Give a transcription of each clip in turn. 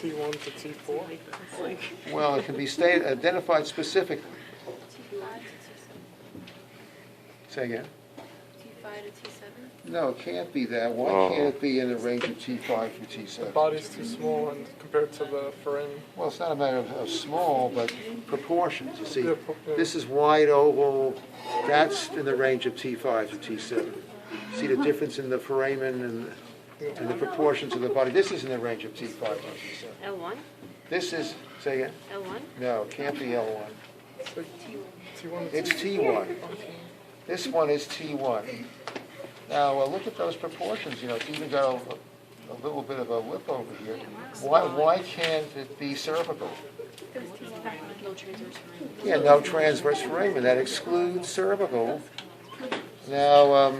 T1 to T4? Well, it can be identified specifically. Say again? T5 to T7? No, it can't be that. Why can't it be in the range of T5 through The T7? body's too small and compared to the foramen. Well, it's not a matter of small, but proportions. You see, Yeah, this is wide oval. That's in the range of T5 to T7. See the difference in the foramen and the proportions of the body. This is in the range of T5 to T7. L1? This is, say again? L1? No, it can't be L1. It's like T1 to It's T1. This one is T1. Now, look at those proportions. You know, it's even got a little bit of a lip over here. Why can't it be cervical? Yeah, no transverse foramen. That excludes cervical. Now,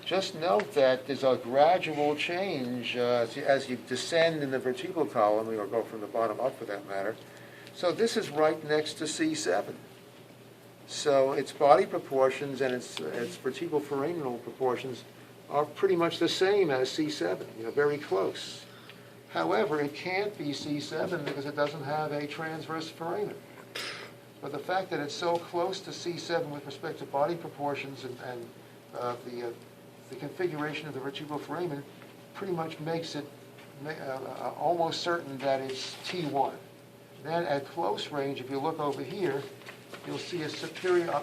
just note that there's a gradual change as you descend in the vertebral column, or go from the bottom up for that matter. So this is right next to C7. So its body proportions and its vertebral foraminal proportions are pretty much the same as C7, you know, very close. However, it can't be C7 because it doesn't have a transverse foramen. But the fact that it's so close to C7 with respect to body proportions and the configuration of the vertebral foramen pretty much makes it almost certain that it's T1. Then at close range, if you look over here, you'll see a superior,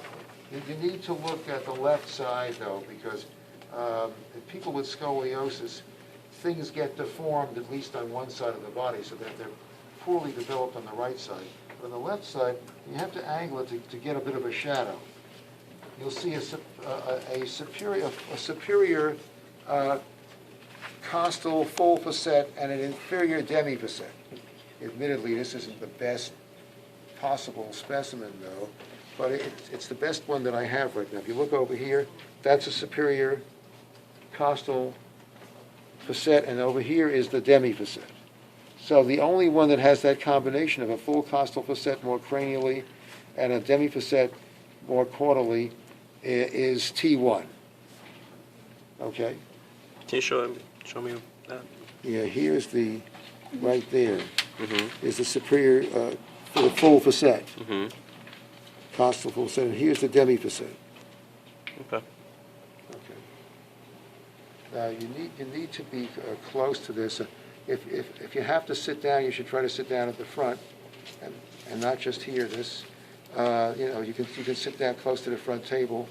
you need to look at the left side though, because in people with scoliosis, things get deformed at least on one side of the body so that they're poorly developed on the right side. But on the left side, you have to angle it to get a bit of a shadow. You'll see a superior costal full facet and an inferior demi-facet. Admittedly, this isn't the best possible specimen, though, but it's the best one that I have right now. If you look over here, that's a superior costal facet, and over here is the demi-facet. So the only one that has that combination of a full costal facet more cranially and a demi-facet more caudally is T1. Okay? Can you show me that? Yeah, here's the, right there, is the superior, for the full facet. Costal full facet, and here's the demi-facet. Okay. Okay. Now, you need to be close to this. If you have to sit down, you should try to sit down at the front, and not just hear this. You know, you can sit down close to the front table,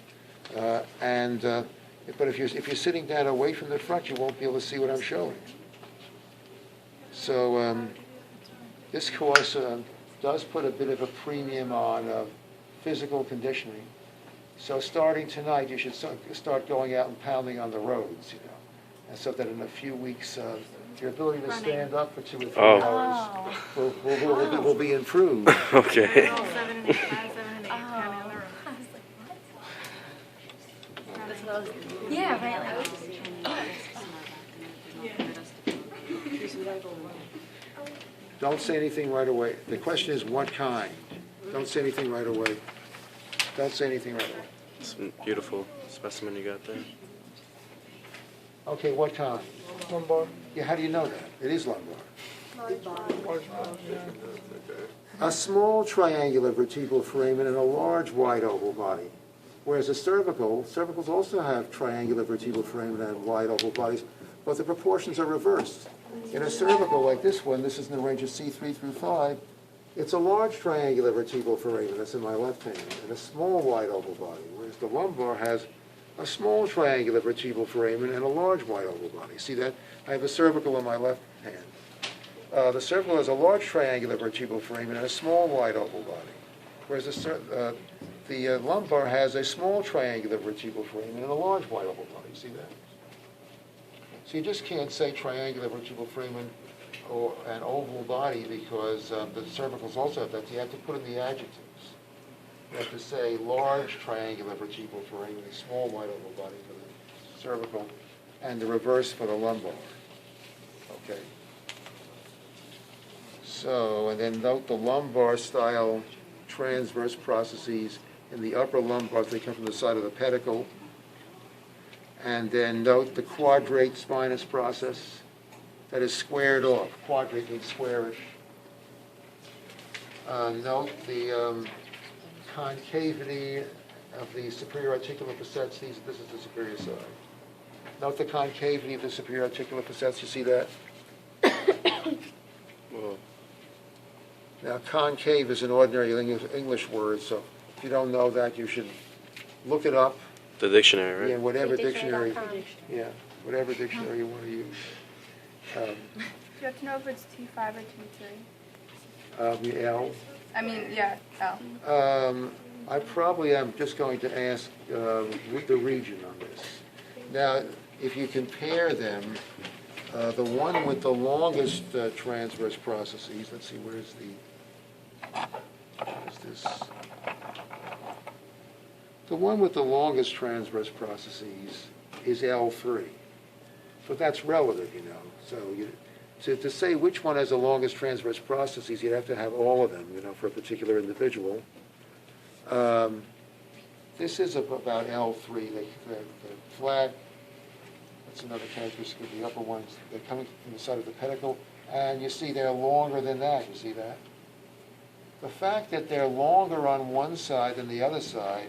but if you're sitting down away from the front, you won't be able to see what I'm showing. So this course does put a bit of a premium on physical conditioning. So starting tonight, you should start going out and pounding on the roads, you know, and so that in a few weeks, your ability to stand up for 2 or 3 hours will be improved. Okay. Yeah, right. Don't say anything right away. The question is what kind. Don't say anything right away. Don't say anything right away. It's a beautiful specimen you got there. Okay, what kind? Lumbar. Yeah, how do you know that? It is lumbar. Large body, yeah. A small triangular vertebral foramen and a large wide oval body. Whereas a cervicals also have triangular vertebral foramen and wide oval bodies, but the proportions are reversed. In a cervical like this one, this is in the range of C3 through 5, it's a large triangular vertebral foramen, that's in my left hand, and a small wide oval body, whereas the lumbar has a small triangular vertebral foramen and a large wide oval body. See that? I have a cervical in my left hand. The cervical has a large triangular vertebral foramen and a small wide oval body, whereas the lumbar has a small triangular vertebral foramen and a large wide oval body. See that? So you just can't say triangular vertebral foramen or an oval body because the cervicals also have that. You have to put in the adjectives. You have to say large triangular vertebral foramen, a small wide oval body for the cervical, and the reverse for the lumbar. Okay. So, and then note the lumbar style transverse processes in the upper lumbar. They come from the side of the pedicle. And then note the quadrate spinous process that is squared off. Quadrate means squarish. Note the concavity of the superior articular facets. This is the superior side. Note the concavity of the superior articular facets. You see that? Whoa. Now, concave is an ordinary English word, so if you don't know that, you should look it up. The dictionary, Yeah, right? whatever dictionary. Dictionary.com. Yeah, whatever dictionary you want to use. Do you have to know if it's T5 or T3? The L. I mean, yeah, L. I probably am just going to ask the region on this. Now, if you compare them, the one with the longest transverse processes, let's see, where's this? The one with the longest transverse processes is L3. But that's relative, you know. So to say which one has the longest transverse processes, you'd have to have all of them, you know, for a particular individual. This is about L3, the flat. That's another characteristic of the upper ones. They're coming from the side of the pedicle, and you see they're longer than that. You see that? The fact that they're longer on one side than the other side